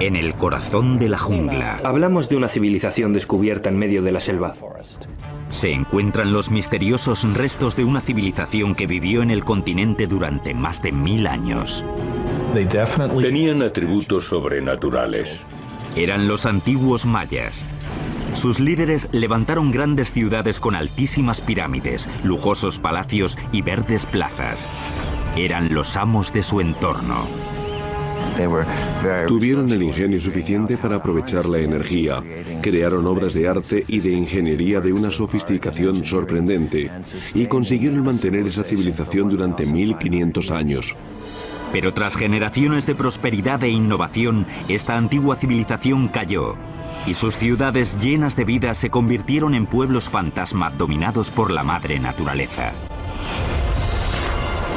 En el corazón de la jungla Hablamos de una civilización descubierta en medio de la selva. se encuentran los misteriosos restos de una civilización que vivió en el continente durante más de 1000 años. Tenían atributos sobrenaturales. Eran los antiguos mayas. Sus líderes levantaron grandes ciudades con altísimas pirámides, lujosos palacios y verdes plazas. Eran los amos de su entorno. Tuvieron el ingenio suficiente para aprovechar la energía, crearon obras de arte y de ingeniería de una sofisticación sorprendente y consiguieron mantener esa civilización durante 1500 años. Pero tras generaciones de prosperidad e innovación, esta antigua civilización cayó y sus ciudades llenas de vida se convirtieron en pueblos fantasma dominados por la madre naturaleza.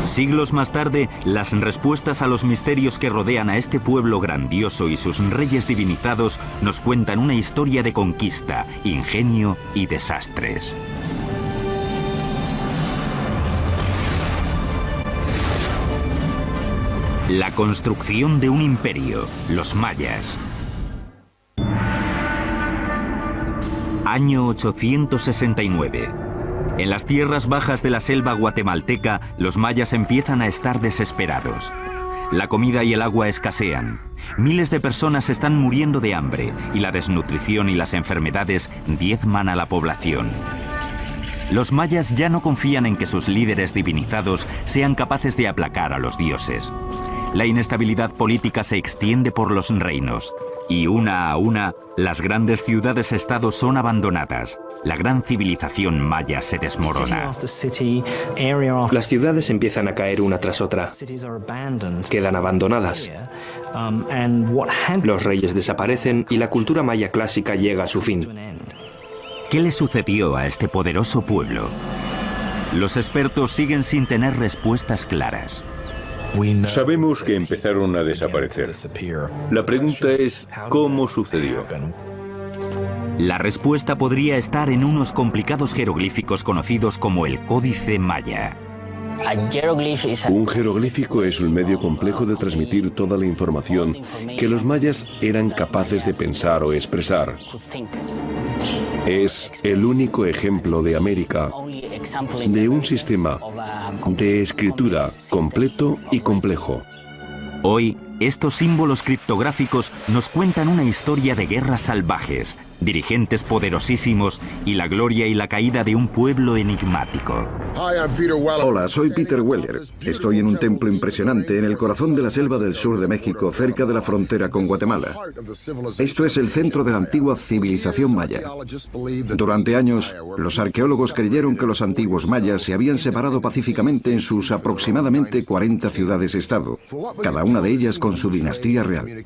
Siglos más tarde, las respuestas a los misterios que rodean a este pueblo grandioso y sus reyes divinizados nos cuentan una historia de conquista, ingenio y desastres. La construcción de un imperio, los mayas. Año 869. En las tierras bajas de la selva guatemalteca, los mayas empiezan a estar desesperados. La comida y el agua escasean. Miles de personas están muriendo de hambre y la desnutrición y las enfermedades diezman a la población. Los mayas ya no confían en que sus líderes divinizados sean capaces de aplacar a los dioses. La inestabilidad política se extiende por los reinos y una a una las grandes ciudades-estado son abandonadas. La gran civilización maya se desmorona. Las ciudades empiezan a caer una tras otra. Quedan abandonadas. Los reyes desaparecen y la cultura maya clásica llega a su fin. ¿Qué le sucedió a este poderoso pueblo? Los expertos siguen sin tener respuestas claras. Sabemos que empezaron a desaparecer. La pregunta es, ¿cómo sucedió? La respuesta podría estar en unos complicados jeroglíficos conocidos como el Códice Maya. Un jeroglífico es un medio complejo de transmitir toda la información que los mayas eran capaces de pensar o expresar. Es el único ejemplo de América de un sistema de escritura completo y complejo. Hoy, estos símbolos criptográficos nos cuentan una historia de guerras salvajes, dirigentes poderosísimos y la gloria y la caída de un pueblo enigmático. Hola, soy Peter Weller. Estoy en un templo impresionante en el corazón de la selva del sur de México, cerca de la frontera con Guatemala. Esto es el centro de la antigua civilización maya. Durante años, los arqueólogos creyeron que los antiguos mayas se habían separado pacíficamente en sus aproximadamente 40 ciudades-estado, cada una de ellas con su dinastía real.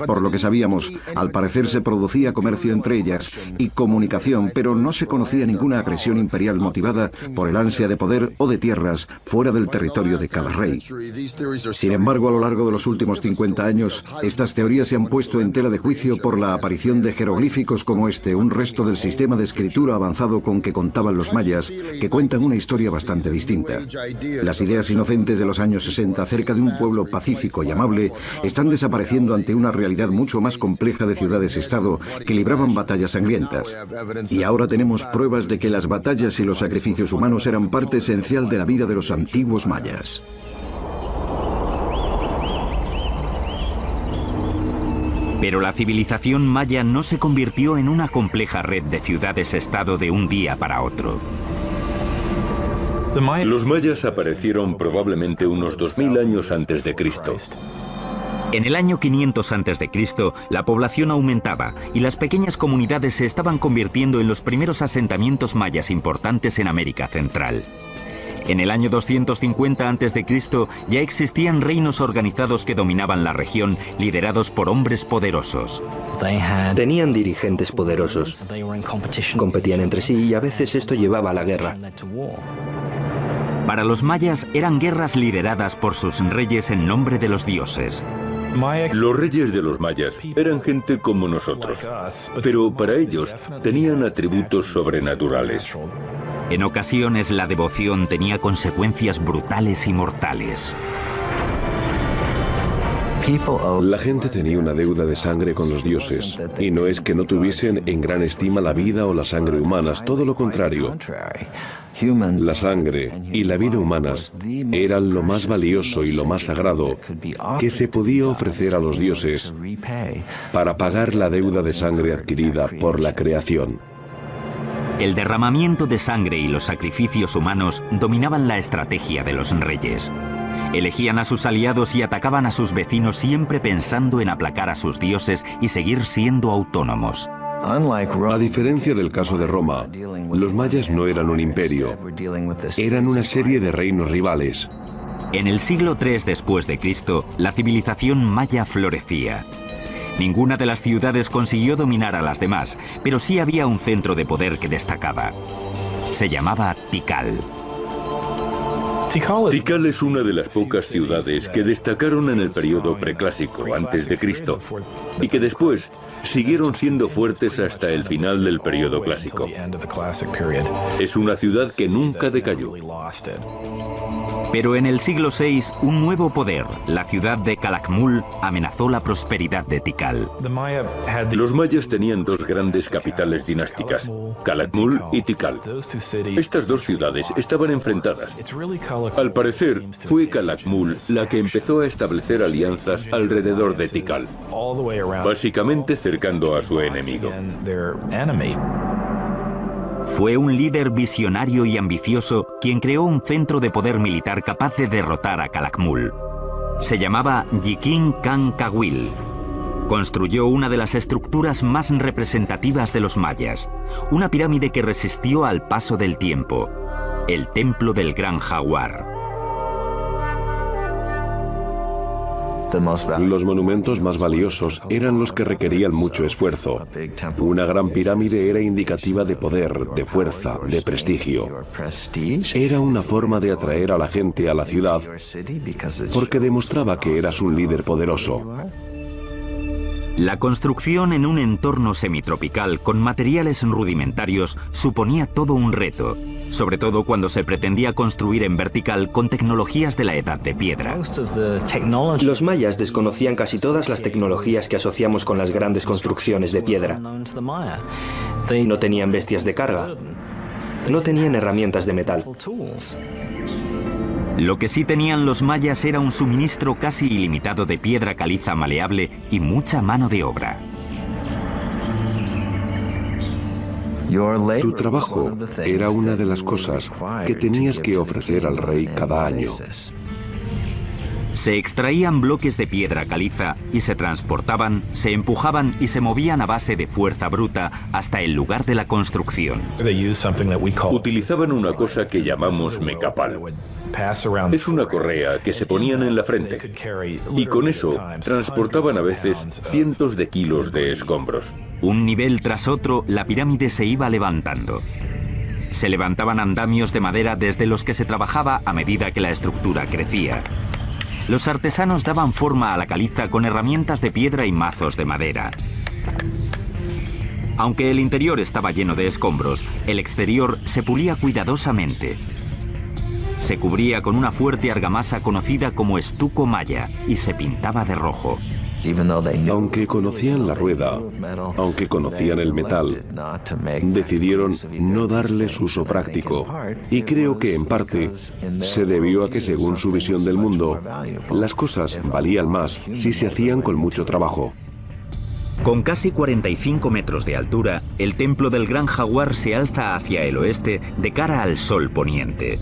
Por lo que sabíamos, al parecer se producía comercio entre ellas y comunicación, pero no se conocía ninguna agresión imperial motivada por el ansia de poder o de tierras fuera del territorio de cada rey. Sin embargo, a lo largo de los últimos 50 años, estas teorías se han puesto en tela de juicio por la aparición de jeroglíficos como este, un resto del sistema de escritura avanzado con que contaban los mayas, que cuentan una historia bastante distinta. Las ideas inocentes de los años 60 acerca de un pueblo pacífico y amable están desapareciendo ante una realidad mucho más compleja de ciudades-estado que libraban batallas sangrientas. Y ahora tenemos pruebas de que las batallas y los sacrificios humanos eran parte esencial de la vida de los antiguos mayas. Pero la civilización maya no se convirtió en una compleja red de ciudades-estado de un día para otro. Los mayas aparecieron probablemente unos 2000 años antes de Cristo. En el año 500 a.C., la población aumentaba y las pequeñas comunidades se estaban convirtiendo en los primeros asentamientos mayas importantes en América Central. En el año 250 a.C. ya existían reinos organizados que dominaban la región, liderados por hombres poderosos. Tenían dirigentes poderosos. Competían entre sí y a veces esto llevaba a la guerra. Para los mayas eran guerras lideradas por sus reyes en nombre de los dioses. Los reyes de los mayas eran gente como nosotros, pero para ellos tenían atributos sobrenaturales. En ocasiones la devoción tenía consecuencias brutales y mortales. La gente tenía una deuda de sangre con los dioses, y no es que no tuviesen en gran estima la vida o la sangre humanas, todo lo contrario. La sangre y la vida humanas eran lo más valioso y lo más sagrado que se podía ofrecer a los dioses para pagar la deuda de sangre adquirida por la creación. El derramamiento de sangre y los sacrificios humanos dominaban la estrategia de los reyes. Elegían a sus aliados y atacaban a sus vecinos siempre pensando en aplacar a sus dioses y seguir siendo autónomos. A diferencia del caso de Roma, los mayas no eran un imperio, eran una serie de reinos rivales. En el siglo III después de Cristo, la civilización maya florecía. Ninguna de las ciudades consiguió dominar a las demás, pero sí había un centro de poder que destacaba. Se llamaba Tikal. Tikal es una de las pocas ciudades que destacaron en el periodo preclásico, antes de Cristo, y que después siguieron siendo fuertes hasta el final del periodo clásico. Es una ciudad que nunca decayó. Pero en el siglo VI, un nuevo poder, la ciudad de Calakmul, amenazó la prosperidad de Tikal. Los mayas tenían dos grandes capitales dinásticas, Calakmul y Tikal. Estas dos ciudades estaban enfrentadas. Al parecer, fue Calakmul la que empezó a establecer alianzas alrededor de Tikal, básicamente cercando a su enemigo. Fue un líder visionario y ambicioso quien creó un centro de poder militar capaz de derrotar a Calakmul. Se llamaba Yikin Khan Kawil. Construyó una de las estructuras más representativas de los mayas, una pirámide que resistió al paso del tiempo, el Templo del Gran Jaguar. Los monumentos más valiosos eran los que requerían mucho esfuerzo. Una gran pirámide era indicativa de poder, de fuerza, de prestigio. Era una forma de atraer a la gente a la ciudad porque demostraba que eras un líder poderoso. La construcción en un entorno semitropical con materiales rudimentarios suponía todo un reto, sobre todo cuando se pretendía construir en vertical con tecnologías de la Edad de Piedra. Los mayas desconocían casi todas las tecnologías que asociamos con las grandes construcciones de piedra. No tenían bestias de carga. No tenían herramientas de metal. Lo que sí tenían los mayas era un suministro casi ilimitado de piedra caliza maleable y mucha mano de obra. Tu trabajo era una de las cosas que tenías que ofrecer al rey cada año. Se extraían bloques de piedra caliza y se transportaban, se empujaban y se movían a base de fuerza bruta hasta el lugar de la construcción. Utilizaban una cosa que llamamos mecapal. Es una correa que se ponían en la frente y con eso transportaban a veces cientos de kilos de escombros. Un nivel tras otro, la pirámide se iba levantando. Se levantaban andamios de madera desde los que se trabajaba a medida que la estructura crecía. Los artesanos daban forma a la caliza con herramientas de piedra y mazos de madera. Aunque el interior estaba lleno de escombros, el exterior se pulía cuidadosamente. Se cubría con una fuerte argamasa conocida como estuco maya y se pintaba de rojo. Aunque conocían la rueda, aunque conocían el metal, decidieron no darle uso práctico. Y creo que en parte se debió a que según su visión del mundo, las cosas valían más si se hacían con mucho trabajo. Con casi 45 metros de altura, el templo del Gran Jaguar se alza hacia el oeste de cara al sol poniente.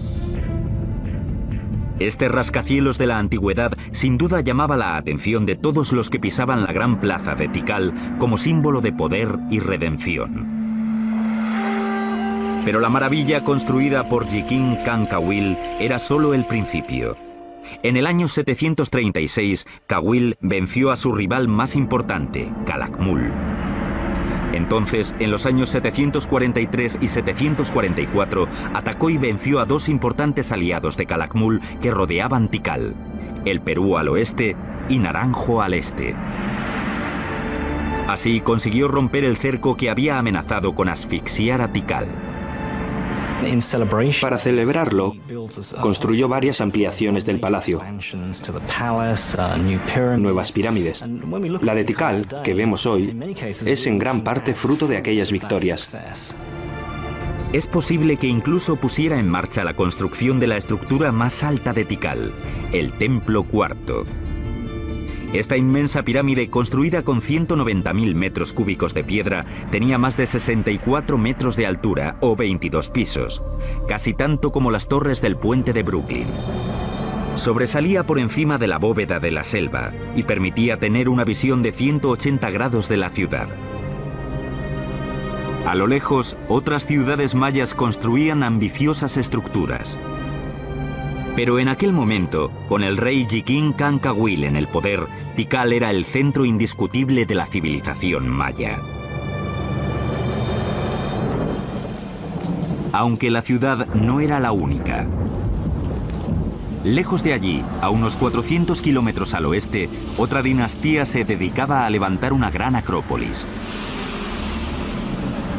Este rascacielos de la antigüedad sin duda llamaba la atención de todos los que pisaban la gran plaza de Tikal como símbolo de poder y redención. Pero la maravilla construida por Yikin Khan Kawil era solo el principio. En el año 736, Kawil venció a su rival más importante, Calakmul. Entonces, en los años 743 y 744, atacó y venció a dos importantes aliados de Calakmul que rodeaban Tikal, el Perú al oeste y Naranjo al este. Así consiguió romper el cerco que había amenazado con asfixiar a Tikal. Para celebrarlo, construyó varias ampliaciones del palacio, nuevas pirámides. La de Tikal, que vemos hoy, es en gran parte fruto de aquellas victorias. Es posible que incluso pusiera en marcha la construcción de la estructura más alta de Tikal, el Templo Cuarto. Esta inmensa pirámide, construida con 190.000 metros cúbicos de piedra, tenía más de 64 metros de altura o 22 pisos, casi tanto como las torres del puente de Brooklyn. Sobresalía por encima de la bóveda de la selva y permitía tener una visión de 180 grados de la ciudad. A lo lejos, otras ciudades mayas construían ambiciosas estructuras. Pero en aquel momento, con el rey Jiquín Cancahuil en el poder, Tikal era el centro indiscutible de la civilización maya. Aunque la ciudad no era la única. Lejos de allí, a unos 400 kilómetros al oeste, otra dinastía se dedicaba a levantar una gran acrópolis.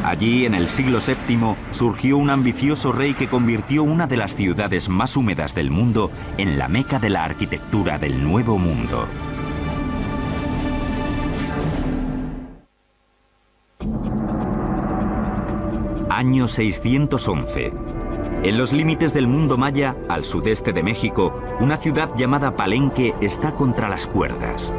Allí, en el siglo VII, surgió un ambicioso rey que convirtió una de las ciudades más húmedas del mundo en la meca de la arquitectura del Nuevo Mundo. Año 611. En los límites del mundo maya, al sudeste de México, una ciudad llamada Palenque está contra las cuerdas.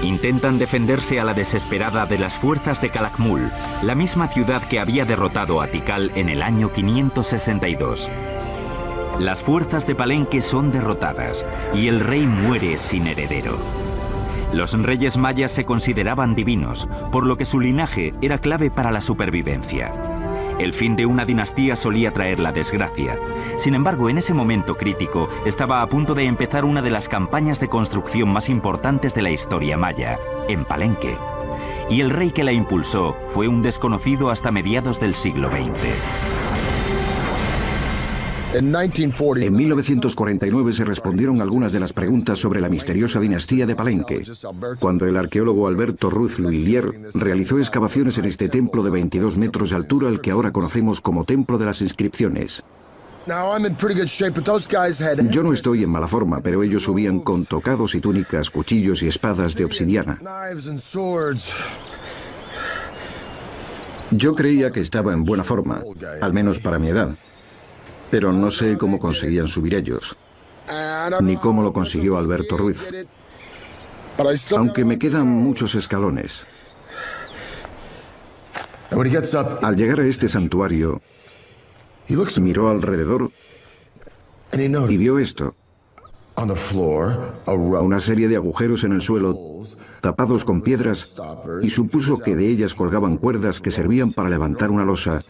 Intentan defenderse a la desesperada de las fuerzas de Calakmul, la misma ciudad que había derrotado a Tikal en el año 562. Las fuerzas de Palenque son derrotadas y el rey muere sin heredero. Los reyes mayas se consideraban divinos, por lo que su linaje era clave para la supervivencia. El fin de una dinastía solía traer la desgracia. Sin embargo, en ese momento crítico, estaba a punto de empezar una de las campañas de construcción más importantes de la historia maya, en Palenque. Y el rey que la impulsó fue un desconocido hasta mediados del siglo XX. En 1949 se respondieron algunas de las preguntas sobre la misteriosa dinastía de Palenque, cuando el arqueólogo Alberto Ruiz Luillier realizó excavaciones en este templo de 22 metros de altura, el que ahora conocemos como Templo de las Inscripciones. Yo no estoy en mala forma, pero ellos subían con tocados y túnicas, cuchillos y espadas de obsidiana. Yo creía que estaba en buena forma, al menos para mi edad. Pero no sé cómo conseguían subir ellos, ni cómo lo consiguió Alberto Ruiz. Aunque me quedan muchos escalones. Al llegar a este santuario, miró alrededor y vio esto. Una serie de agujeros en el suelo, tapados con piedras, y supuso que de ellas colgaban cuerdas que servían para levantar una losa,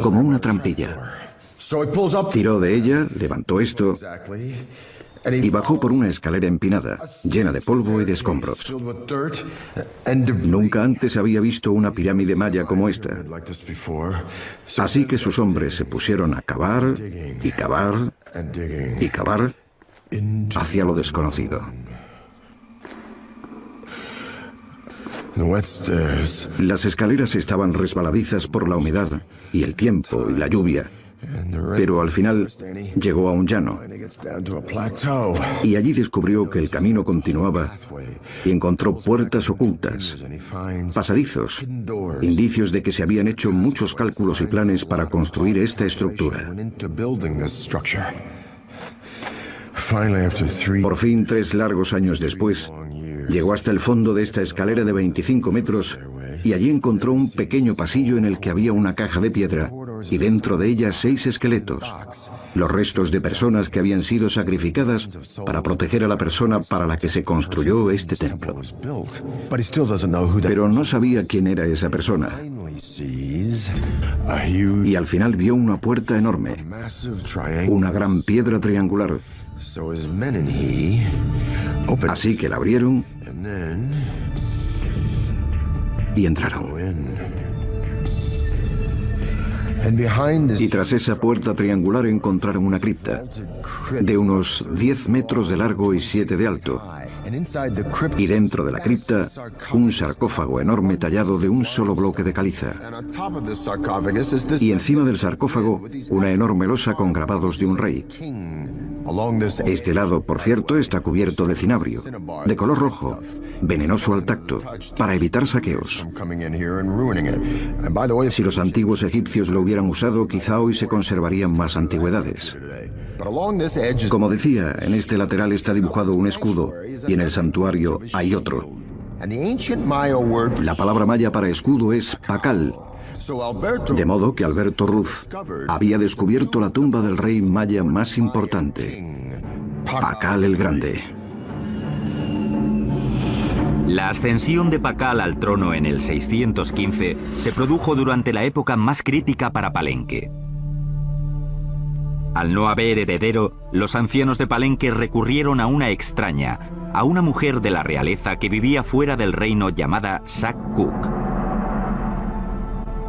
como una trampilla. Tiró de ella, levantó esto y bajó por una escalera empinada, llena de polvo y de escombros. Nunca antes había visto una pirámide maya como esta. Así que sus hombres se pusieron a cavar y cavar y cavar hacia lo desconocido. Las escaleras estaban resbaladizas por la humedad y el tiempo y la lluvia. Pero al final llegó a un llano y allí descubrió que el camino continuaba y encontró puertas ocultas, pasadizos, indicios de que se habían hecho muchos cálculos y planes para construir esta estructura. Por fin, 3 largos años después, llegó hasta el fondo de esta escalera de 25 metros y allí encontró un pequeño pasillo en el que había una caja de piedra y dentro de ella 6 esqueletos, los restos de personas que habían sido sacrificadas para proteger a la persona para la que se construyó este templo. Pero no sabía quién era esa persona. Y al final vio una puerta enorme, una gran piedra triangular. Así que la abrieron y entraron. Y tras esa puerta triangular encontraron una cripta de unos 10 metros de largo y 7 de alto. Y dentro de la cripta, un sarcófago enorme tallado de un solo bloque de caliza. Y encima del sarcófago, una enorme losa con grabados de un rey. Este lado, por cierto, está cubierto de cinabrio, de color rojo, venenoso al tacto, para evitar saqueos. Si los antiguos egipcios lo hubieran usado, quizá hoy se conservarían más antigüedades. Como decía, en este lateral está dibujado un escudo y en el santuario hay otro. La palabra maya para escudo es Pakal. De modo que Alberto Ruz había descubierto la tumba del rey maya más importante, Pakal el Grande. La ascensión de Pakal al trono en el 615 se produjo durante la época más crítica para Palenque. Al no haber heredero, los ancianos de Palenque recurrieron a una extraña, a una mujer de la realeza que vivía fuera del reino llamada Sac-Cook.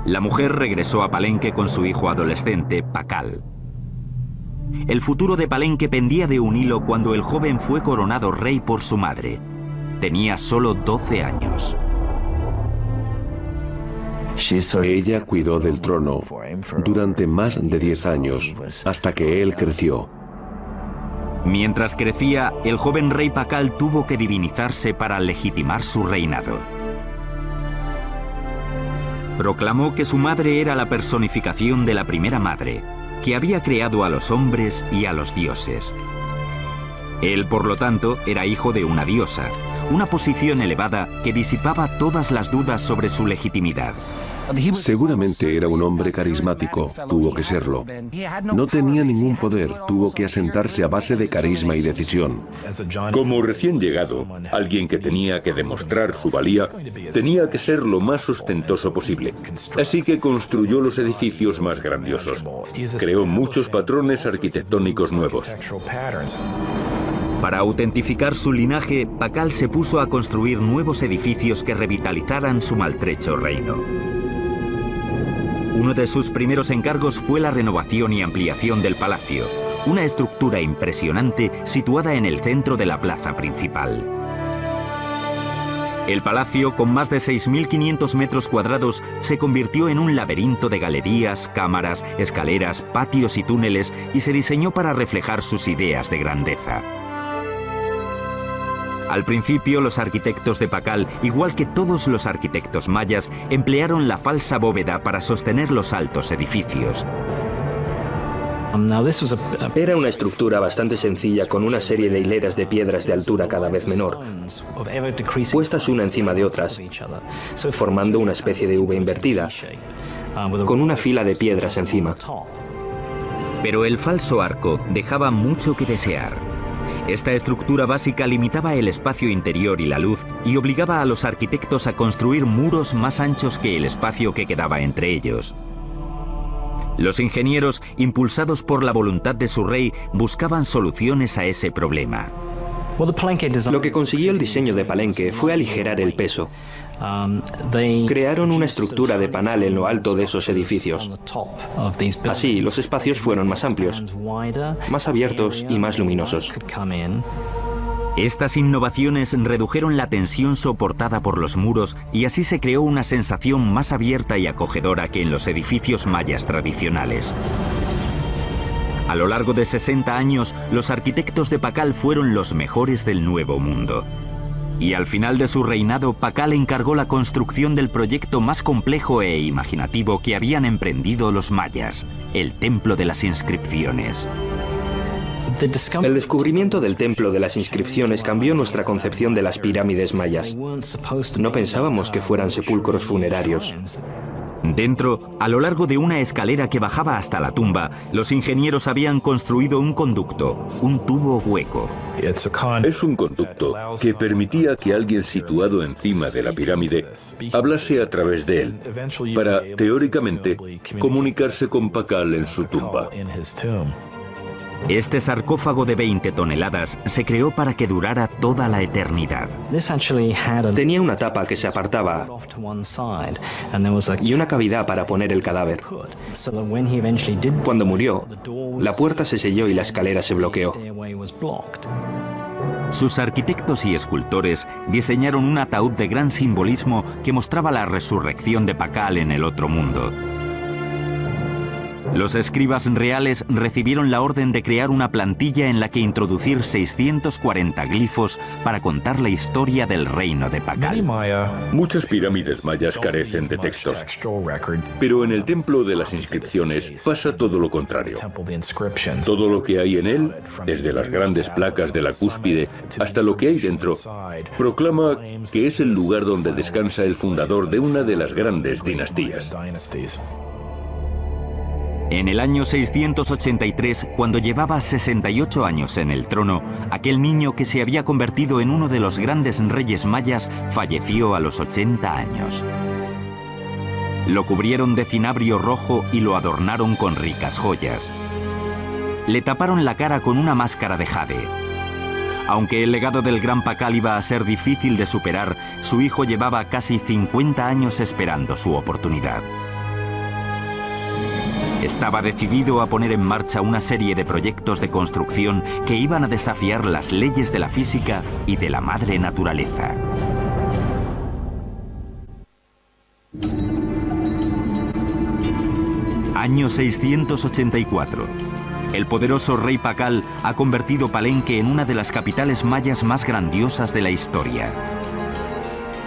La mujer regresó a Palenque con su hijo adolescente, Pakal. El futuro de Palenque pendía de un hilo cuando el joven fue coronado rey por su madre. Tenía solo 12 años. Ella cuidó del trono durante más de 10 años, hasta que él creció. Mientras crecía, el joven rey Pakal tuvo que divinizarse para legitimar su reinado. Proclamó que su madre era la personificación de la primera madre, que había creado a los hombres y a los dioses. Él, por lo tanto, era hijo de una diosa, una posición elevada que disipaba todas las dudas sobre su legitimidad. Seguramente era un hombre carismático, tuvo que serlo. No tenía ningún poder, tuvo que asentarse a base de carisma y decisión. Como recién llegado, alguien que tenía que demostrar su valía, tenía que ser lo más ostentoso posible. Así que construyó los edificios más grandiosos. Creó muchos patrones arquitectónicos nuevos. Para autentificar su linaje, Pakal se puso a construir nuevos edificios que revitalizaran su maltrecho reino. Uno de sus primeros encargos fue la renovación y ampliación del palacio, una estructura impresionante situada en el centro de la plaza principal. El palacio, con más de 6.500 metros cuadrados, se convirtió en un laberinto de galerías, cámaras, escaleras, patios y túneles, y se diseñó para reflejar sus ideas de grandeza. Al principio, los arquitectos de Pakal, igual que todos los arquitectos mayas, emplearon la falsa bóveda para sostener los altos edificios. Era una estructura bastante sencilla con una serie de hileras de piedras de altura cada vez menor, puestas una encima de otras, formando una especie de V invertida, con una fila de piedras encima. Pero el falso arco dejaba mucho que desear. Esta estructura básica limitaba el espacio interior y la luz y obligaba a los arquitectos a construir muros más anchos que el espacio que quedaba entre ellos. Los ingenieros, impulsados por la voluntad de su rey, buscaban soluciones a ese problema. Lo que consiguió el diseño de Palenque fue aligerar el peso. Crearon una estructura de panal en lo alto de esos edificios. Así, los espacios fueron más amplios, más abiertos y más luminosos. Estas innovaciones redujeron la tensión soportada por los muros y así se creó una sensación más abierta y acogedora que en los edificios mayas tradicionales. A lo largo de 60 años, los arquitectos de Pakal fueron los mejores del Nuevo Mundo. Y al final de su reinado, Pakal encargó la construcción del proyecto más complejo e imaginativo que habían emprendido los mayas, el Templo de las Inscripciones. El descubrimiento del Templo de las Inscripciones cambió nuestra concepción de las pirámides mayas. No pensábamos que fueran sepulcros funerarios. Dentro, a lo largo de una escalera que bajaba hasta la tumba, los ingenieros habían construido un conducto, un tubo hueco. Es un conducto que permitía que alguien situado encima de la pirámide hablase a través de él, para, teóricamente, comunicarse con Pakal en su tumba. Este sarcófago de 20 toneladas se creó para que durara toda la eternidad. Tenía una tapa que se apartaba y una cavidad para poner el cadáver. Cuando murió, la puerta se selló y la escalera se bloqueó. Sus arquitectos y escultores diseñaron un ataúd de gran simbolismo que mostraba la resurrección de Pakal en el otro mundo. Los escribas reales recibieron la orden de crear una plantilla en la que introducir 640 glifos para contar la historia del reino de Pakal. Muchas pirámides mayas carecen de textos, pero en el templo de las inscripciones pasa todo lo contrario. Todo lo que hay en él, desde las grandes placas de la cúspide hasta lo que hay dentro, proclama que es el lugar donde descansa el fundador de una de las grandes dinastías. En el año 683, cuando llevaba 68 años en el trono, aquel niño que se había convertido en uno de los grandes reyes mayas falleció a los 80 años. Lo cubrieron de cinabrio rojo y lo adornaron con ricas joyas. Le taparon la cara con una máscara de jade. Aunque el legado del gran Pakal iba a ser difícil de superar, su hijo llevaba casi 50 años esperando su oportunidad. Estaba decidido a poner en marcha una serie de proyectos de construcción que iban a desafiar las leyes de la física y de la madre naturaleza. Año 684. El poderoso rey Pakal ha convertido Palenque en una de las capitales mayas más grandiosas de la historia.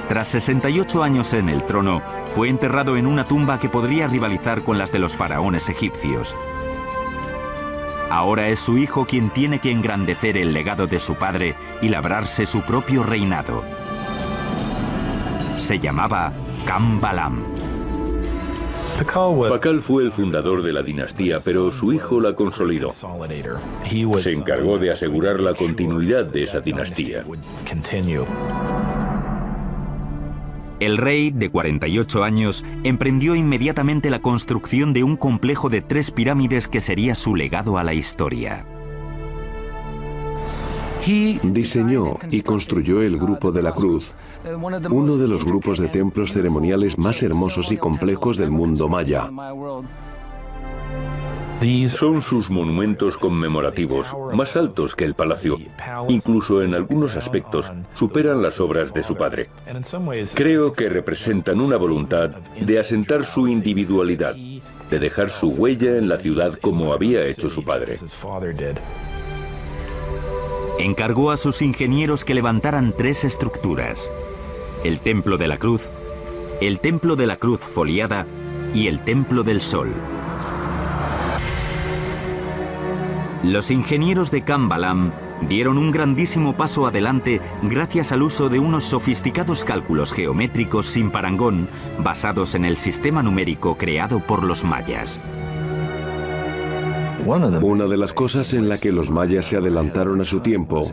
Tras 68 años en el trono, fue enterrado en una tumba que podría rivalizar con las de los faraones egipcios. Ahora es su hijo quien tiene que engrandecer el legado de su padre y labrarse su propio reinado. Se llamaba Kambalam. Pakal fue el fundador de la dinastía, pero su hijo la consolidó. Se encargó de asegurar la continuidad de esa dinastía. El rey, de 48 años, emprendió inmediatamente la construcción de un complejo de 3 pirámides que sería su legado a la historia. Diseñó y construyó el Grupo de la Cruz, uno de los grupos de templos ceremoniales más hermosos y complejos del mundo maya. Son sus monumentos conmemorativos, más altos que el palacio. Incluso en algunos aspectos superan las obras de su padre. Creo que representan una voluntad de asentar su individualidad, de dejar su huella en la ciudad como había hecho su padre. Encargó a sus ingenieros que levantaran 3 estructuras: el Templo de la Cruz, el Templo de la Cruz foliada y el Templo del Sol. Los ingenieros de Kambalam dieron un grandísimo paso adelante gracias al uso de unos sofisticados cálculos geométricos sin parangón basados en el sistema numérico creado por los mayas. Una de las cosas en la que los mayas se adelantaron a su tiempo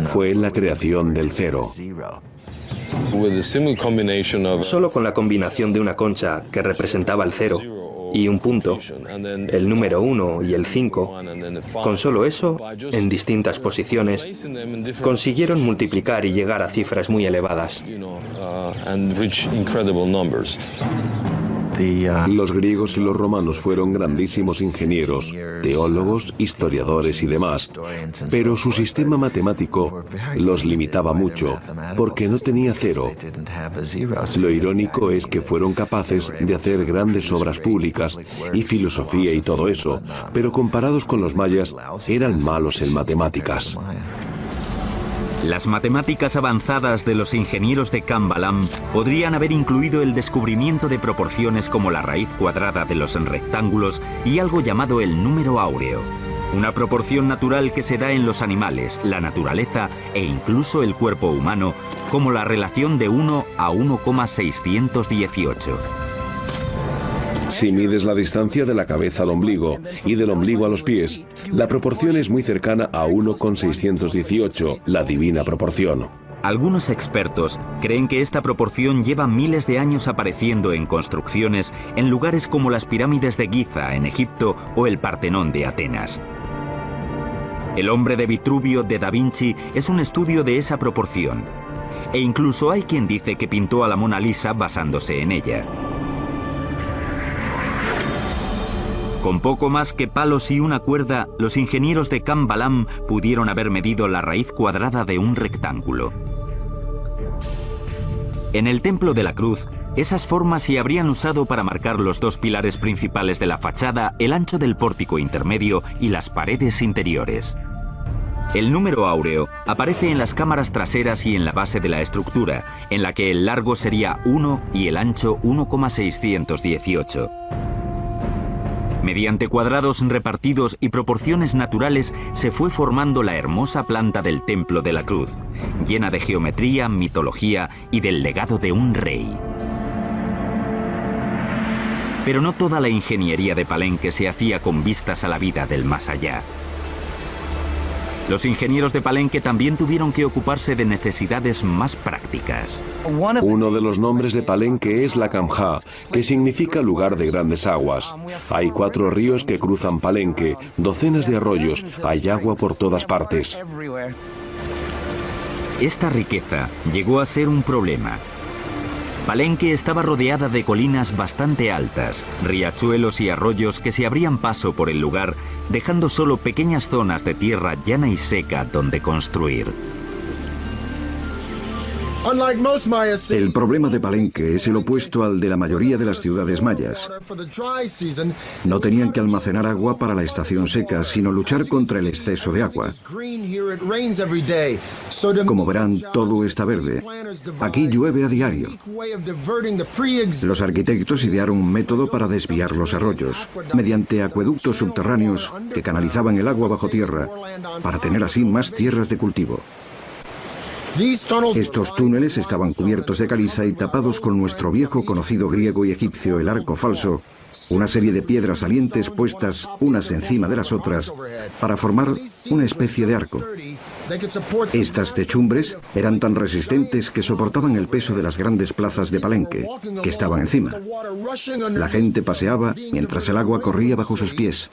fue en la creación del cero. Solo con la combinación de una concha que representaba el cero y un punto, el número 1 y el 5, con solo eso, en distintas posiciones, consiguieron multiplicar y llegar a cifras muy elevadas. Los griegos y los romanos fueron grandísimos ingenieros, teólogos, historiadores y demás, pero su sistema matemático los limitaba mucho, porque no tenía cero. Lo irónico es que fueron capaces de hacer grandes obras públicas y filosofía y todo eso, pero comparados con los mayas, eran malos en matemáticas. Las matemáticas avanzadas de los ingenieros de Kambalam podrían haber incluido el descubrimiento de proporciones como la raíz cuadrada de los rectángulos y algo llamado el número áureo, una proporción natural que se da en los animales, la naturaleza e incluso el cuerpo humano, como la relación de 1 a 1,618. Si mides la distancia de la cabeza al ombligo y del ombligo a los pies, la proporción es muy cercana a 1,618, la divina proporción. Algunos expertos creen que esta proporción lleva miles de años apareciendo en construcciones en lugares como las pirámides de Giza en Egipto o el Partenón de Atenas. El hombre de Vitruvio de Da Vinci es un estudio de esa proporción. E incluso hay quien dice que pintó a la Mona Lisa basándose en ella. Con poco más que palos y una cuerda, los ingenieros de Kambalam pudieron haber medido la raíz cuadrada de un rectángulo. En el Templo de la Cruz, esas formas se habrían usado para marcar los dos pilares principales de la fachada, el ancho del pórtico intermedio y las paredes interiores. El número áureo aparece en las cámaras traseras y en la base de la estructura, en la que el largo sería 1 y el ancho 1,618. Mediante cuadrados repartidos y proporciones naturales se fue formando la hermosa planta del Templo de la Cruz, llena de geometría, mitología y del legado de un rey. Pero no toda la ingeniería de Palenque se hacía con vistas a la vida del más allá. Los ingenieros de Palenque también tuvieron que ocuparse de necesidades más prácticas. Uno de los nombres de Palenque es la Kamja, que significa lugar de grandes aguas. Hay 4 ríos que cruzan Palenque, docenas de arroyos, hay agua por todas partes. Esta riqueza llegó a ser un problema. Palenque estaba rodeada de colinas bastante altas, riachuelos y arroyos que se abrían paso por el lugar, dejando solo pequeñas zonas de tierra llana y seca donde construir. El problema de Palenque es el opuesto al de la mayoría de las ciudades mayas. No tenían que almacenar agua para la estación seca, sino luchar contra el exceso de agua. Como verán, todo está verde. Aquí llueve a diario. Los arquitectos idearon un método para desviar los arroyos, mediante acueductos subterráneos que canalizaban el agua bajo tierra, para tener así más tierras de cultivo. Estos túneles estaban cubiertos de caliza y tapados con nuestro viejo conocido griego y egipcio, el arco falso, una serie de piedras salientes puestas unas encima de las otras para formar una especie de arco. Estas techumbres eran tan resistentes que soportaban el peso de las grandes plazas de Palenque, que estaban encima. La gente paseaba mientras el agua corría bajo sus pies,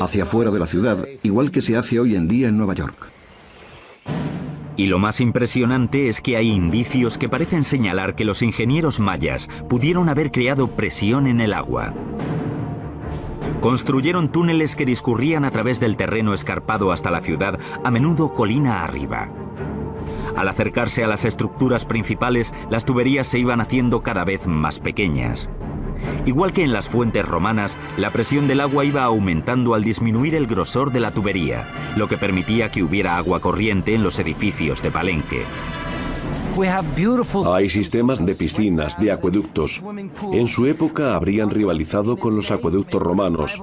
hacia afuera de la ciudad, igual que se hace hoy en día en Nueva York. Y lo más impresionante es que hay indicios que parecen señalar que los ingenieros mayas pudieron haber creado presión en el agua. Construyeron túneles que discurrían a través del terreno escarpado hasta la ciudad, a menudo colina arriba. Al acercarse a las estructuras principales, las tuberías se iban haciendo cada vez más pequeñas. Igual que en las fuentes romanas, la presión del agua iba aumentando al disminuir el grosor de la tubería, lo que permitía que hubiera agua corriente en los edificios de Palenque. Hay sistemas de piscinas, de acueductos. En su época habrían rivalizado con los acueductos romanos.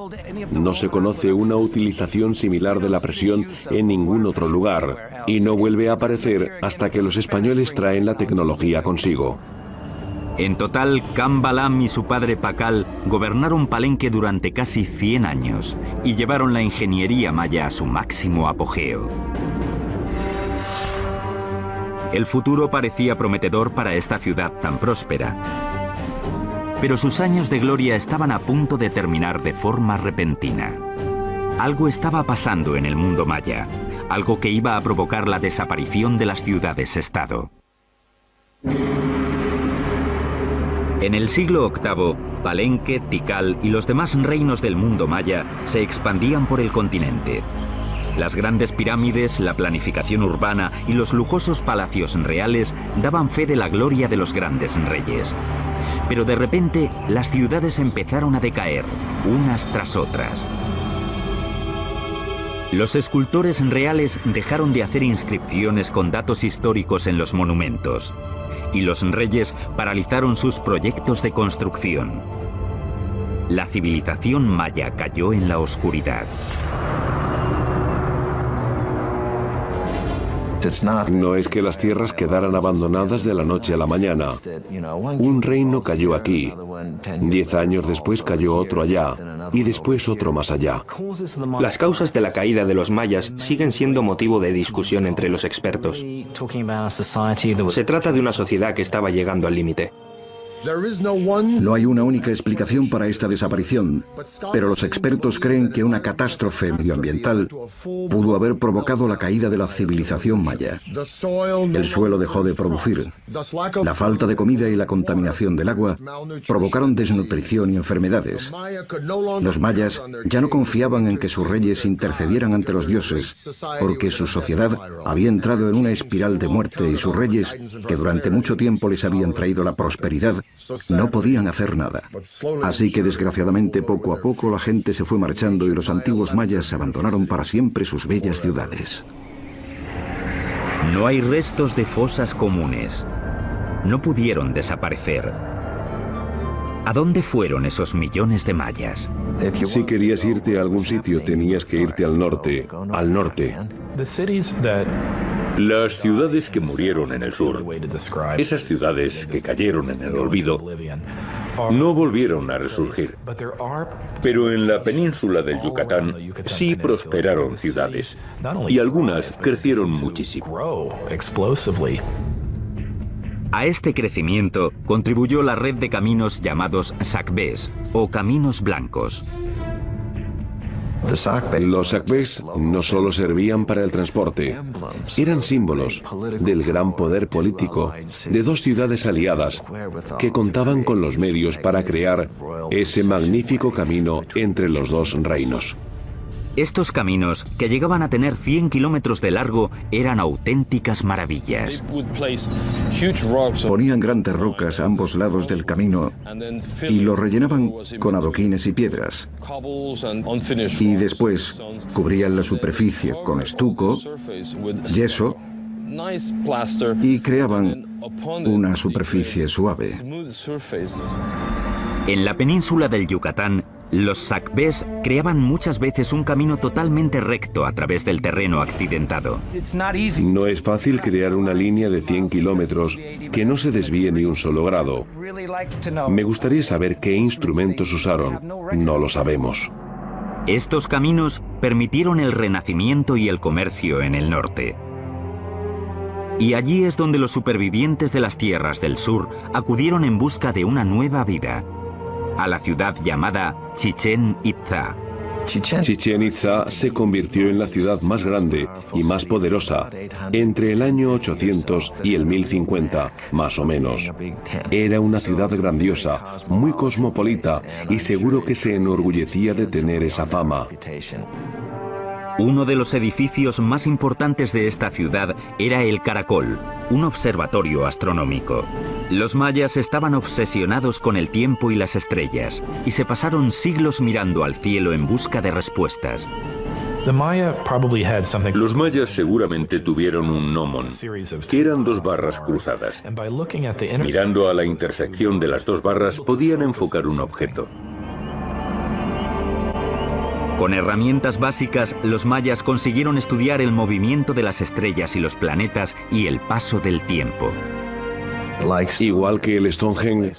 No se conoce una utilización similar de la presión en ningún otro lugar, y no vuelve a aparecer hasta que los españoles traen la tecnología consigo. En total, Kambalam y su padre Pakal gobernaron Palenque durante casi 100 años y llevaron la ingeniería maya a su máximo apogeo. El futuro parecía prometedor para esta ciudad tan próspera. Pero sus años de gloria estaban a punto de terminar de forma repentina. Algo estaba pasando en el mundo maya, algo que iba a provocar la desaparición de las ciudades-estado. En el siglo VIII, Palenque, Tikal y los demás reinos del mundo maya se expandían por el continente. Las grandes pirámides, la planificación urbana y los lujosos palacios reales daban fe de la gloria de los grandes reyes. Pero de repente, las ciudades empezaron a decaer, unas tras otras. Los escultores reales dejaron de hacer inscripciones con datos históricos en los monumentos. Y los reyes paralizaron sus proyectos de construcción. La civilización maya cayó en la oscuridad. No es que las tierras quedaran abandonadas de la noche a la mañana. Un reino cayó aquí, 10 años después cayó otro allá, y después otro más allá. Las causas de la caída de los mayas siguen siendo motivo de discusión entre los expertos. Se trata de una sociedad que estaba llegando al límite. No hay una única explicación para esta desaparición, pero los expertos creen que una catástrofe medioambiental pudo haber provocado la caída de la civilización maya. El suelo dejó de producir. La falta de comida y la contaminación del agua provocaron desnutrición y enfermedades. Los mayas ya no confiaban en que sus reyes intercedieran ante los dioses, porque su sociedad había entrado en una espiral de muerte y sus reyes, que durante mucho tiempo les habían traído la prosperidad, no podían hacer nada. Así que desgraciadamente poco a poco la gente se fue marchando y los antiguos mayas abandonaron para siempre sus bellas ciudades. No hay restos de fosas comunes. No pudieron desaparecer. ¿A dónde fueron esos millones de mayas? Si querías irte a algún sitio, tenías que irte al norte, al norte. Las ciudades que murieron en el sur, esas ciudades que cayeron en el olvido, no volvieron a resurgir. Pero en la península del Yucatán sí prosperaron ciudades, y algunas crecieron muchísimo. A este crecimiento contribuyó la red de caminos llamados sacbés o caminos blancos. Los sacbés no solo servían para el transporte, eran símbolos del gran poder político de dos ciudades aliadas que contaban con los medios para crear ese magnífico camino entre los dos reinos. Estos caminos, que llegaban a tener 100 kilómetros de largo, eran auténticas maravillas. Ponían grandes rocas a ambos lados del camino y lo rellenaban con adoquines y piedras. Y después cubrían la superficie con estuco, yeso y creaban una superficie suave. En la península del Yucatán, los sacbés creaban muchas veces un camino totalmente recto a través del terreno accidentado. No es fácil crear una línea de 100 kilómetros que no se desvíe ni un solo grado. Me gustaría saber qué instrumentos usaron. No lo sabemos. Estos caminos permitieron el renacimiento y el comercio en el norte. Y allí es donde los supervivientes de las tierras del sur acudieron en busca de una nueva vida, a la ciudad llamada Chichén Itzá. Chichén Itzá se convirtió en la ciudad más grande y más poderosa entre el año 800 y el 1050, más o menos. Era una ciudad grandiosa, muy cosmopolita y seguro que se enorgullecía de tener esa fama. Uno de los edificios más importantes de esta ciudad era el Caracol, un observatorio astronómico. Los mayas estaban obsesionados con el tiempo y las estrellas, y se pasaron siglos mirando al cielo en busca de respuestas. Los mayas seguramente tuvieron un gnomon, que eran dos barras cruzadas. Mirando a la intersección de las dos barras podían enfocar un objeto. Con herramientas básicas, los mayas consiguieron estudiar el movimiento de las estrellas y los planetas y el paso del tiempo. Igual que el Stonehenge,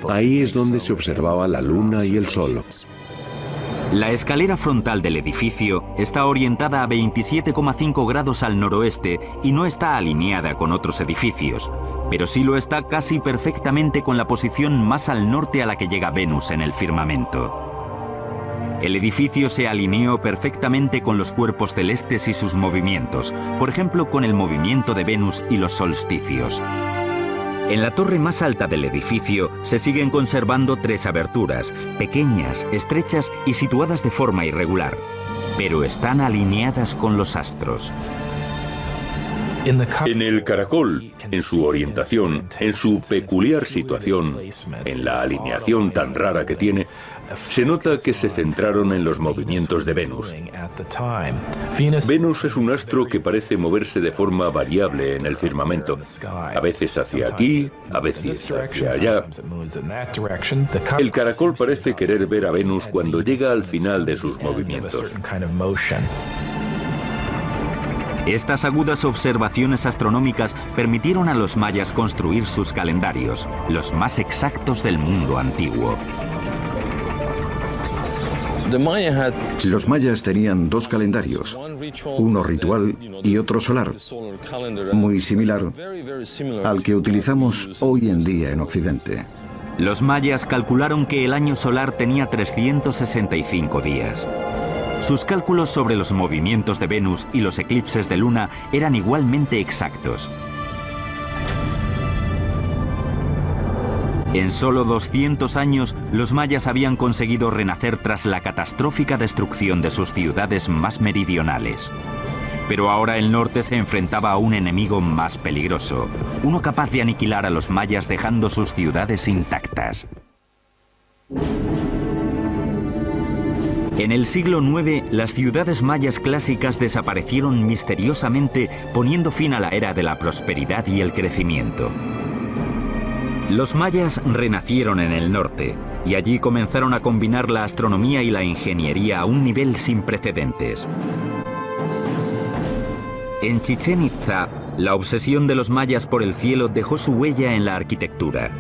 ahí es donde se observaba la luna y el sol. La escalera frontal del edificio está orientada a 27,5 grados al noroeste y no está alineada con otros edificios, pero sí lo está casi perfectamente con la posición más al norte a la que llega Venus en el firmamento. El edificio se alineó perfectamente con los cuerpos celestes y sus movimientos, por ejemplo con el movimiento de Venus y los solsticios. En la torre más alta del edificio se siguen conservando 3 aberturas, pequeñas, estrechas y situadas de forma irregular, pero están alineadas con los astros. En el caracol, en su orientación, en su peculiar situación, en la alineación tan rara que tiene, se nota que se centraron en los movimientos de Venus. Venus es un astro que parece moverse de forma variable en el firmamento, a veces hacia aquí, a veces hacia allá. El caracol parece querer ver a Venus cuando llega al final de sus movimientos. Estas agudas observaciones astronómicas permitieron a los mayas construir sus calendarios, los más exactos del mundo antiguo. Los mayas tenían 2 calendarios, uno ritual y otro solar, muy similar al que utilizamos hoy en día en Occidente. Los mayas calcularon que el año solar tenía 365 días. Sus cálculos sobre los movimientos de Venus y los eclipses de luna eran igualmente exactos. En solo 200 años, los mayas habían conseguido renacer tras la catastrófica destrucción de sus ciudades más meridionales. Pero ahora el norte se enfrentaba a un enemigo más peligroso, uno capaz de aniquilar a los mayas dejando sus ciudades intactas. En el siglo IX, las ciudades mayas clásicas desaparecieron misteriosamente, poniendo fin a la era de la prosperidad y el crecimiento. Los mayas renacieron en el norte, y allí comenzaron a combinar la astronomía y la ingeniería a un nivel sin precedentes. En Chichén Itzá, la obsesión de los mayas por el cielo dejó su huella en la arquitectura.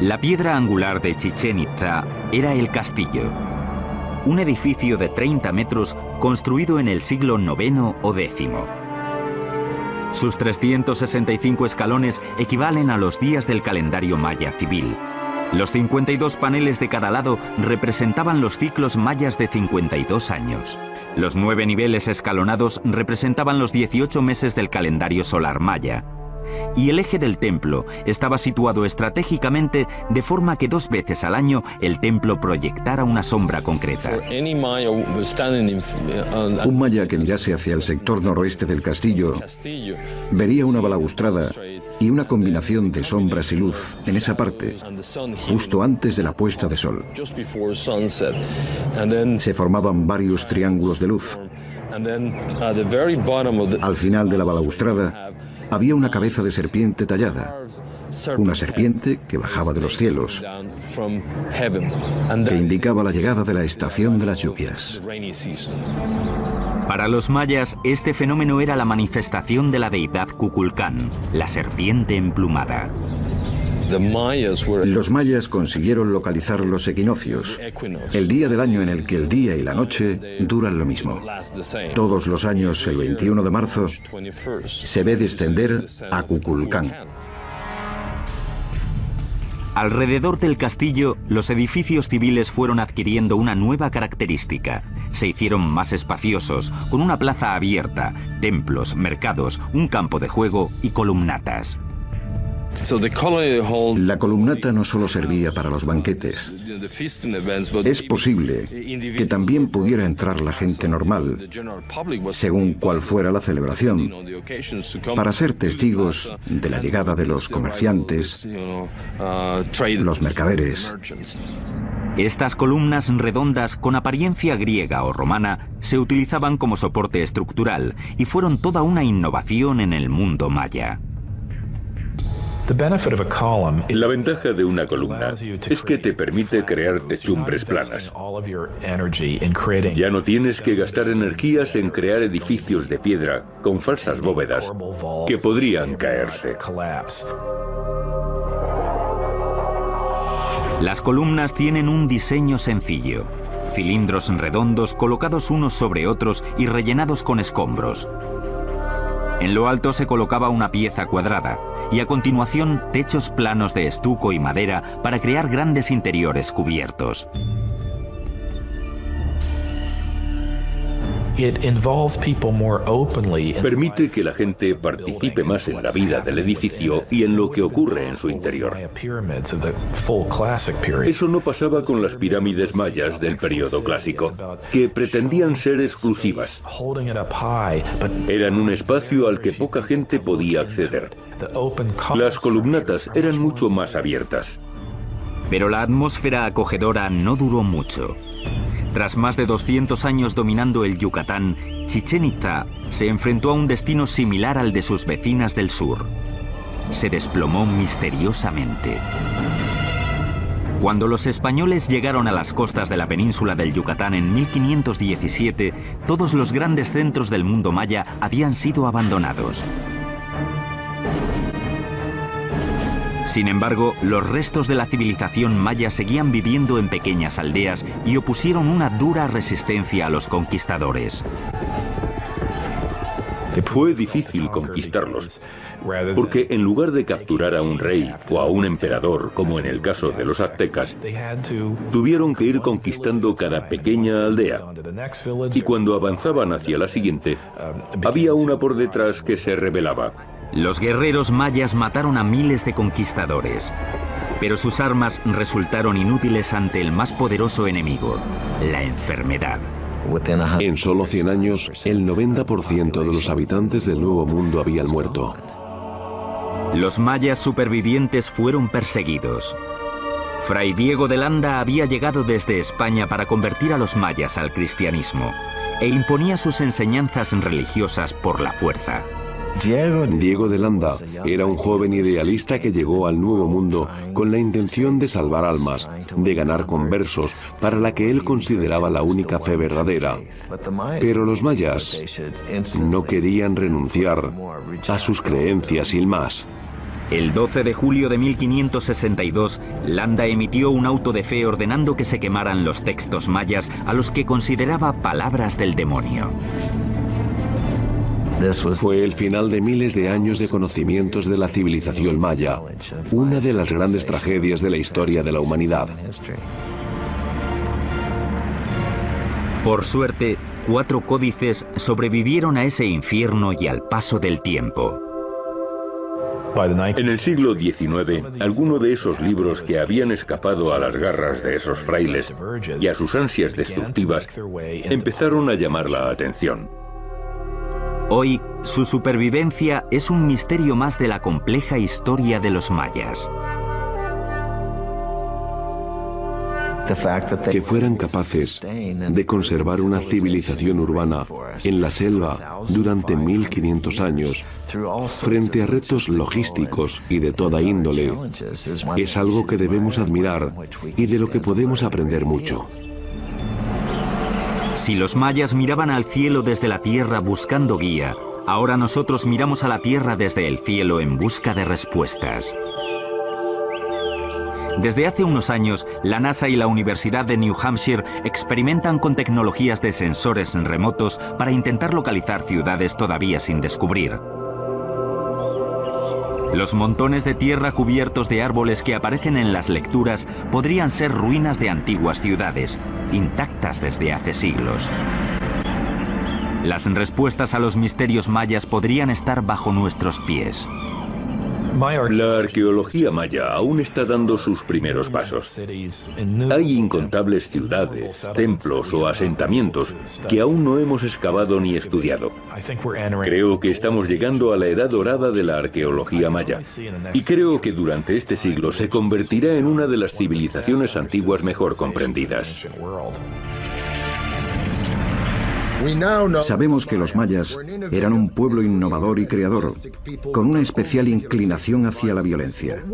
La piedra angular de Chichén Itzá era el castillo, un edificio de 30 metros construido en el siglo IX o X. Sus 365 escalones equivalen a los días del calendario maya civil. Los 52 paneles de cada lado representaban los ciclos mayas de 52 años. Los 9 niveles escalonados representaban los 18 meses del calendario solar maya. Y el eje del templo estaba situado estratégicamente de forma que 2 veces al año el templo proyectara una sombra concreta. Un maya que mirase hacia el sector noroeste del castillo vería una balaustrada y una combinación de sombras y luz en esa parte, justo antes de la puesta de sol. Se formaban varios triángulos de luz. Al final de la balaustrada había una cabeza de serpiente tallada, una serpiente que bajaba de los cielos, que indicaba la llegada de la estación de las lluvias. Para los mayas, este fenómeno era la manifestación de la deidad Kukulcán, la serpiente emplumada. Los mayas consiguieron localizar los equinoccios, el día del año en el que el día y la noche duran lo mismo. Todos los años, el 21 de marzo, se ve descender a Kukulcán. Alrededor del castillo, los edificios civiles fueron adquiriendo una nueva característica. Se hicieron más espaciosos, con una plaza abierta, templos, mercados, un campo de juego y columnatas. La columnata no solo servía para los banquetes. Es posible que también pudiera entrar la gente normal, según cual fuera la celebración, para ser testigos de la llegada de los comerciantes, los mercaderes. Estas columnas redondas con apariencia griega o romana se utilizaban como soporte estructural y fueron toda una innovación en el mundo maya. La ventaja de una columna es que te permite crear techumbres planas. Ya no tienes que gastar energías en crear edificios de piedra con falsas bóvedas que podrían caerse. Las columnas tienen un diseño sencillo, cilindros redondos colocados unos sobre otros y rellenados con escombros. En lo alto se colocaba una pieza cuadrada y a continuación techos planos de estuco y madera para crear grandes interiores cubiertos. Permite que la gente participe más en la vida del edificio y en lo que ocurre en su interior. Eso no pasaba con las pirámides mayas del periodo clásico, que pretendían ser exclusivas. Eran un espacio al que poca gente podía acceder. Las columnatas eran mucho más abiertas. Pero la atmósfera acogedora no duró mucho. Tras más de 200 años dominando el Yucatán, Chichén Itzá se enfrentó a un destino similar al de sus vecinas del sur. Se desplomó misteriosamente. Cuando los españoles llegaron a las costas de la península del Yucatán en 1517, todos los grandes centros del mundo maya habían sido abandonados. Sin embargo, los restos de la civilización maya seguían viviendo en pequeñas aldeas y opusieron una dura resistencia a los conquistadores. Fue difícil conquistarlos, porque en lugar de capturar a un rey o a un emperador, como en el caso de los aztecas, tuvieron que ir conquistando cada pequeña aldea. Y cuando avanzaban hacia la siguiente, había una por detrás que se rebelaba. Los guerreros mayas mataron a miles de conquistadores, pero sus armas resultaron inútiles ante el más poderoso enemigo, la enfermedad. En solo 100 años, el 90% de los habitantes del Nuevo Mundo habían muerto. Los mayas supervivientes fueron perseguidos. Fray Diego de Landa había llegado desde España para convertir a los mayas al cristianismo e imponía sus enseñanzas religiosas por la fuerza. Diego de Landa era un joven idealista que llegó al Nuevo Mundo con la intención de salvar almas, de ganar conversos para la que él consideraba la única fe verdadera. Pero los mayas no querían renunciar a sus creencias sin más. El 12 de julio de 1562, Landa emitió un auto de fe ordenando que se quemaran los textos mayas a los que consideraba palabras del demonio. Fue el final de miles de años de conocimientos de la civilización maya, una de las grandes tragedias de la historia de la humanidad. Por suerte, 4 códices sobrevivieron a ese infierno y al paso del tiempo. En el siglo XIX, algunos de esos libros que habían escapado a las garras de esos frailes y a sus ansias destructivas empezaron a llamar la atención. Hoy, su supervivencia es un misterio más de la compleja historia de los mayas. Que fueran capaces de conservar una civilización urbana en la selva durante 1500 años, frente a retos logísticos y de toda índole, es algo que debemos admirar y de lo que podemos aprender mucho. Si los mayas miraban al cielo desde la tierra buscando guía, ahora nosotros miramos a la tierra desde el cielo en busca de respuestas. Desde hace unos años, la NASA y la Universidad de New Hampshire experimentan con tecnologías de sensores remotos para intentar localizar ciudades todavía sin descubrir. Los montones de tierra cubiertos de árboles que aparecen en las lecturas podrían ser ruinas de antiguas ciudades, intactas desde hace siglos. Las respuestas a los misterios mayas podrían estar bajo nuestros pies. La arqueología maya aún está dando sus primeros pasos. Hay incontables ciudades, templos o asentamientos que aún no hemos excavado ni estudiado. Creo que estamos llegando a la edad dorada de la arqueología maya, y creo que durante este siglo se convertirá en una de las civilizaciones antiguas mejor comprendidas. Sabemos que los mayas eran un pueblo innovador y creador, con una especial inclinación hacia la violencia.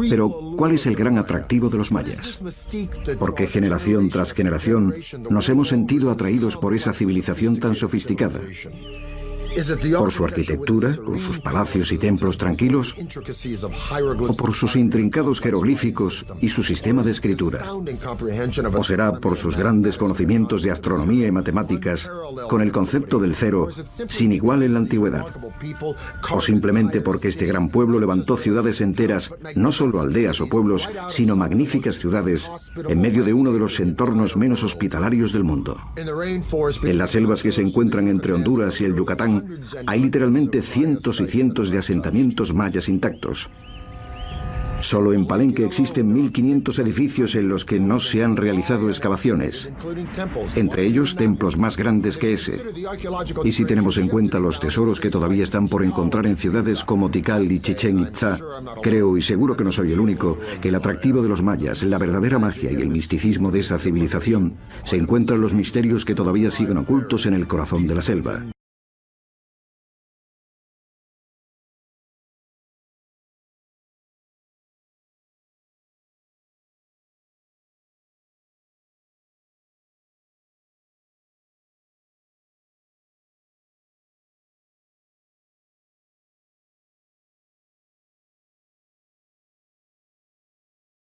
Pero, ¿cuál es el gran atractivo de los mayas? Porque generación tras generación nos hemos sentido atraídos por esa civilización tan sofisticada. ¿Por su arquitectura, por sus palacios y templos tranquilos? ¿O por sus intrincados jeroglíficos y su sistema de escritura? ¿O será por sus grandes conocimientos de astronomía y matemáticas, con el concepto del cero sin igual en la antigüedad? ¿O simplemente porque este gran pueblo levantó ciudades enteras, no solo aldeas o pueblos, sino magníficas ciudades, en medio de uno de los entornos menos hospitalarios del mundo? En las selvas que se encuentran entre Honduras y el Yucatán, hay literalmente cientos y cientos de asentamientos mayas intactos. Solo en Palenque existen 1500 edificios en los que no se han realizado excavaciones, entre ellos templos más grandes que ese. Y si tenemos en cuenta los tesoros que todavía están por encontrar en ciudades como Tikal y Chichén Itzá, creo, y seguro que no soy el único, que el atractivo de los mayas, la verdadera magia y el misticismo de esa civilización se encuentran en los misterios que todavía siguen ocultos en el corazón de la selva.